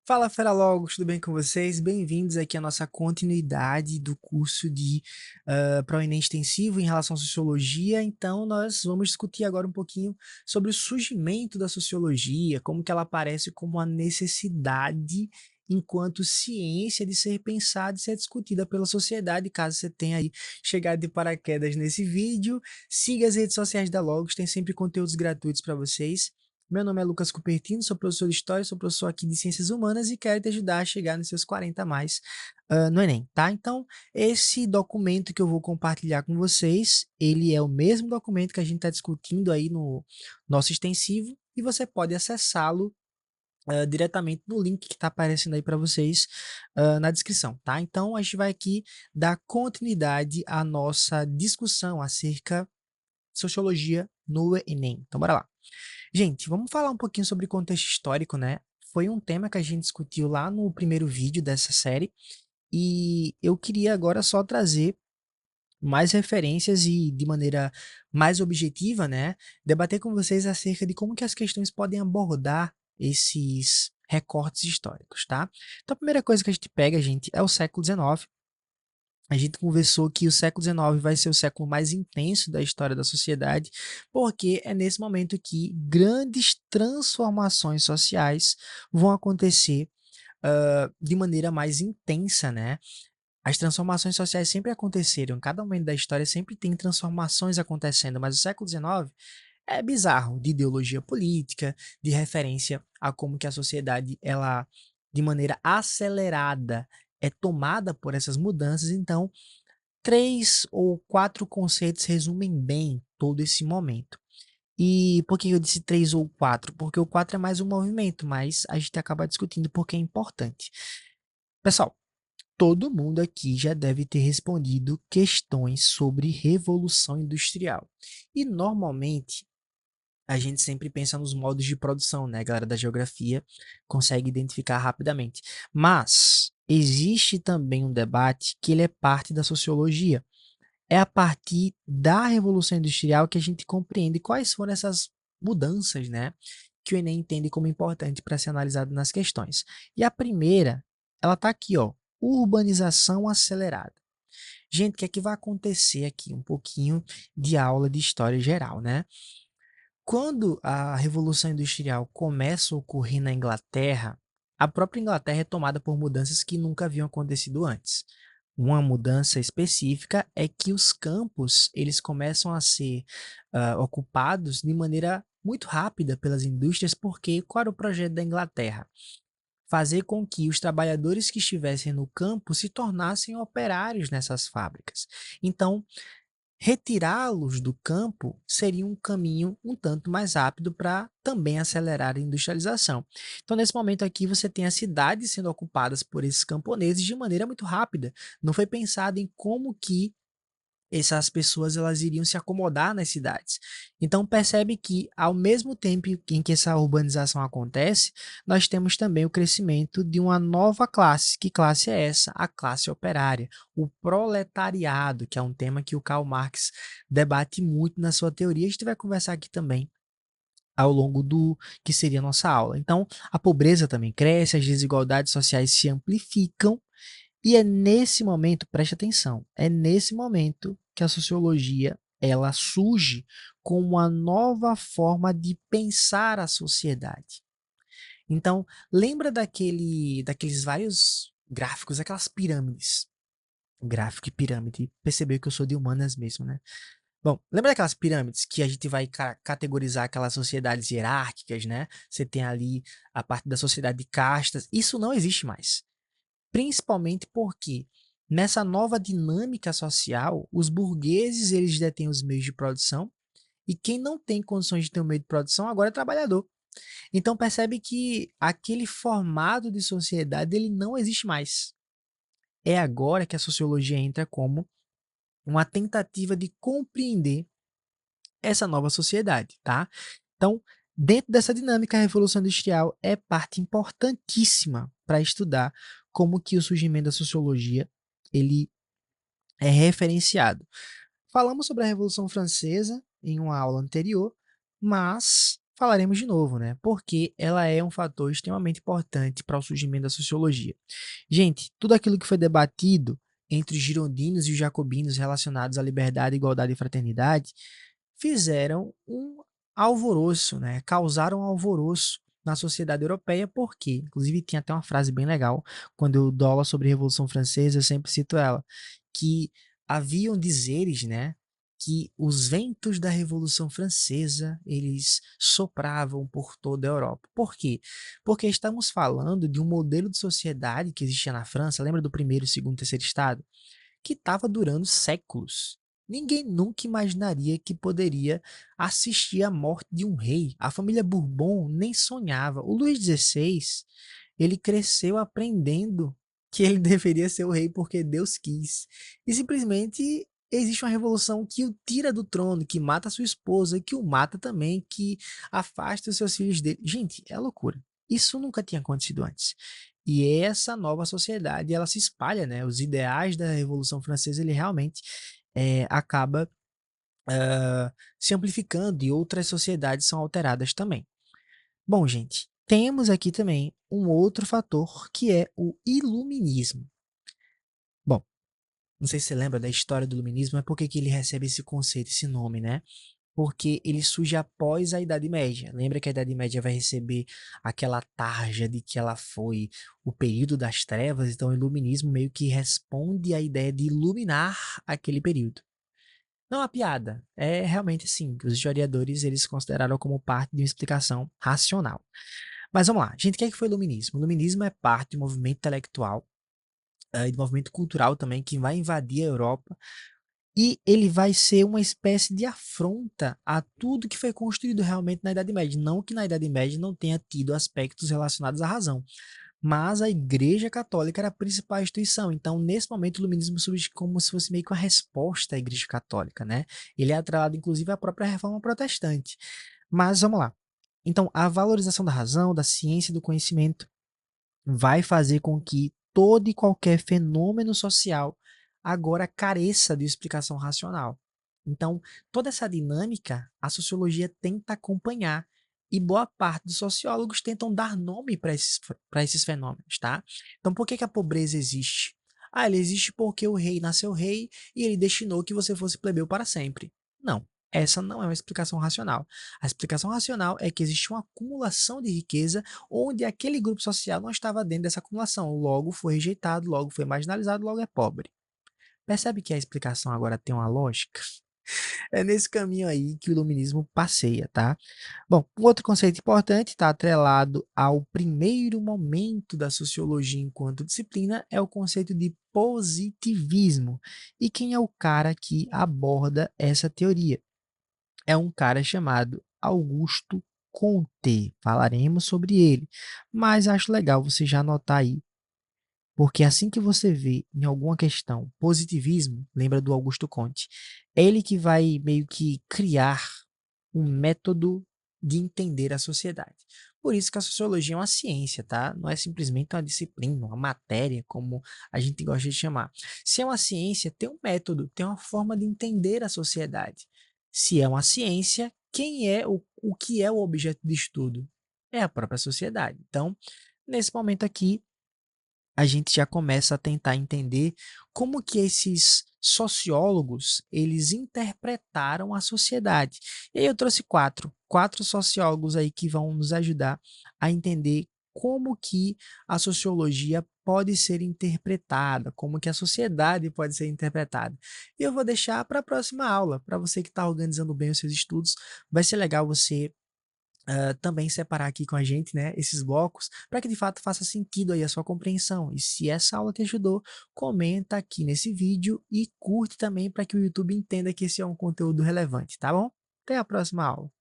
Fala, Feralogos, tudo bem com vocês? Bem-vindos aqui à nossa continuidade do curso de ProEnem Extensivo em relação à Sociologia. Então, nós vamos discutir agora um pouquinho sobre o surgimento da Sociologia, como que ela aparece como uma necessidade enquanto ciência de ser pensada e ser discutida pela sociedade. Caso você tenha aí chegado de paraquedas nesse vídeo, siga as redes sociais da Logos, tem sempre conteúdos gratuitos para vocês. Meu nome é Lucas Cupertino, sou professor de História, sou professor aqui de Ciências Humanas e quero te ajudar a chegar nos seus 40 a mais no Enem, tá? Então, esse documento que eu vou compartilhar com vocês, ele é o mesmo documento que a gente está discutindo aí no nosso extensivo e você pode acessá-lo diretamente no link que está aparecendo aí para vocês na descrição, tá? Então, a gente vai aqui dar continuidade à nossa discussão acerca de sociologia no Enem. Então, bora lá. Gente, vamos falar um pouquinho sobre contexto histórico, né? Foi um tema que a gente discutiu lá no primeiro vídeo dessa série, e eu queria agora só trazer mais referências e de maneira mais objetiva, né? Debater com vocês acerca de como que as questões podem abordar esses recortes históricos, tá? Então, a primeira coisa que a gente pega, gente, é o século XIX. A gente conversou que o século XIX vai ser o século mais intenso da história da sociedade, porque é nesse momento que grandes transformações sociais vão acontecer de maneira mais intensa, né? As transformações sociais sempre aconteceram, em cada momento da história sempre tem transformações acontecendo, mas o século XIX é bizarro, de ideologia política, de referência a como que a sociedade, ela, de maneira acelerada, é tomada por essas mudanças. Então, três ou quatro conceitos resumem bem todo esse momento. E por que eu disse três ou quatro? Porque o quatro é mais um movimento, mas a gente acaba discutindo porque é importante. Pessoal, todo mundo aqui já deve ter respondido questões sobre revolução industrial. E normalmente a gente sempre pensa nos modos de produção, né? A galera da geografia consegue identificar rapidamente. Mas existe também um debate que ele é parte da sociologia. É a partir da Revolução Industrial que a gente compreende quais foram essas mudanças, né, que o Enem entende como importante para ser analisado nas questões. E a primeira, ela está aqui, ó, urbanização acelerada. Gente, o que é que vai acontecer aqui? Um pouquinho de aula de história geral, né? Quando a Revolução Industrial começa a ocorrer na Inglaterra, a própria Inglaterra é tomada por mudanças que nunca haviam acontecido antes. Uma mudança específica é que os campos eles começam a ser ocupados de maneira muito rápida pelas indústrias, porque qual era o projeto da Inglaterra? Fazer com que os trabalhadores que estivessem no campo se tornassem operários nessas fábricas. Então, retirá-los do campo seria um caminho um tanto mais rápido para também acelerar a industrialização. Então, nesse momento aqui, você tem as cidades sendo ocupadas por esses camponeses de maneira muito rápida. Não foi pensado em como que essas pessoas elas iriam se acomodar nas cidades. Então percebe que ao mesmo tempo em que essa urbanização acontece, nós temos também o crescimento de uma nova classe. Que classe é essa? A classe operária, o proletariado, que é um tema que o Karl Marx debate muito na sua teoria. A gente vai conversar aqui também ao longo do que seria a nossa aula. Então, a pobreza também cresce, as desigualdades sociais se amplificam e é nesse momento, preste atenção, é nesse momento que a sociologia ela surge com uma nova forma de pensar a sociedade. Então, lembra daqueles vários gráficos, aquelas pirâmides. Gráfico e pirâmide. Percebeu que eu sou de humanas mesmo, né? Bom, lembra daquelas pirâmides que a gente vai categorizar aquelas sociedades hierárquicas, né? Você tem ali a parte da sociedade de castas. Isso não existe mais. Principalmente porque nessa nova dinâmica social, os burgueses eles detêm os meios de produção e quem não tem condições de ter um meio de produção agora é trabalhador. Então percebe que aquele formato de sociedade ele não existe mais. É agora que a sociologia entra como uma tentativa de compreender essa nova sociedade, tá? Então, dentro dessa dinâmica, a Revolução Industrial é parte importantíssima para estudar como que o surgimento da sociologia ele é referenciado. Falamos sobre a Revolução Francesa em uma aula anterior, mas falaremos de novo, né? Porque ela é um fator extremamente importante para o surgimento da sociologia. Gente, tudo aquilo que foi debatido entre os girondinos e os jacobinos relacionados à liberdade, igualdade e fraternidade fizeram um alvoroço, né? Causaram um alvoroço na sociedade europeia, porque, inclusive, tinha até uma frase bem legal, quando eu dou aula sobre a Revolução Francesa, eu sempre cito ela, que haviam dizeres, né? Que os ventos da Revolução Francesa, eles sopravam por toda a Europa. Por quê? Porque estamos falando de um modelo de sociedade que existia na França, lembra do primeiro, segundo, terceiro estado? Que estava durando séculos. Ninguém nunca imaginaria que poderia assistir à morte de um rei. A família Bourbon nem sonhava. O Luís XVI, ele cresceu aprendendo que ele deveria ser o rei porque Deus quis. E simplesmente existe uma revolução que o tira do trono, que mata sua esposa, que o mata também, que afasta os seus filhos dele. Gente, é loucura. Isso nunca tinha acontecido antes. E essa nova sociedade, ela se espalha, né? Os ideais da Revolução Francesa, ele realmente acaba se amplificando e outras sociedades são alteradas também. Bom, gente, temos aqui também um outro fator que é o iluminismo. Bom, não sei se você lembra da história do iluminismo, mas por que que ele recebe esse conceito, esse nome, né? Porque ele surge após a Idade Média. Lembra que a Idade Média vai receber aquela tarja de que ela foi o período das trevas, então o iluminismo meio que responde à ideia de iluminar aquele período. Não é uma piada, é realmente assim, que os historiadores eles consideraram como parte de uma explicação racional. Mas vamos lá, gente, o que é que foi o iluminismo? O iluminismo é parte de um movimento intelectual e de um movimento cultural também que vai invadir a Europa e ele vai ser uma espécie de afronta a tudo que foi construído realmente na Idade Média. Não que na Idade Média não tenha tido aspectos relacionados à razão, mas a Igreja Católica era a principal instituição. Então, nesse momento, o Iluminismo surge como se fosse meio que uma resposta à Igreja Católica, né? Ele é atrelado, inclusive, à própria Reforma Protestante. Mas vamos lá. Então, a valorização da razão, da ciência e do conhecimento vai fazer com que todo e qualquer fenômeno social agora careça de explicação racional. Então, toda essa dinâmica a sociologia tenta acompanhar e boa parte dos sociólogos tentam dar nome para esses fenômenos, tá? Então, por que que a pobreza existe? Ah, ele existe porque o rei nasceu rei e ele destinou que você fosse plebeu para sempre. Não, essa não é uma explicação racional. A explicação racional é que existe uma acumulação de riqueza onde aquele grupo social não estava dentro dessa acumulação, logo foi rejeitado, logo foi marginalizado, logo é pobre. Percebe que a explicação agora tem uma lógica? É nesse caminho aí que o iluminismo passeia, tá? Bom, um outro conceito importante está atrelado ao primeiro momento da sociologia enquanto disciplina é o conceito de positivismo. E quem é o cara que aborda essa teoria? É um cara chamado Augusto Comte. Falaremos sobre ele, mas acho legal você já anotar aí, porque assim que você vê em alguma questão positivismo, lembra do Augusto Comte, é ele que vai meio que criar um método de entender a sociedade. Por isso que a sociologia é uma ciência, tá? Não é simplesmente uma disciplina, uma matéria, como a gente gosta de chamar. Se é uma ciência, tem um método, tem uma forma de entender a sociedade. Se é uma ciência, quem é o que é o objeto de estudo? É a própria sociedade. Então, nesse momento aqui, a gente já começa a tentar entender como que esses sociólogos eles interpretaram a sociedade. E aí eu trouxe quatro sociólogos aí que vão nos ajudar a entender como que a sociologia pode ser interpretada, como que a sociedade pode ser interpretada. E eu vou deixar para a próxima aula, para você que está organizando bem os seus estudos, vai ser legal você também separar aqui com a gente, né, esses blocos, para que de fato faça sentido aí a sua compreensão. E se essa aula te ajudou, comenta aqui nesse vídeo e curte também para que o YouTube entenda que esse é um conteúdo relevante, tá bom? Até a próxima aula.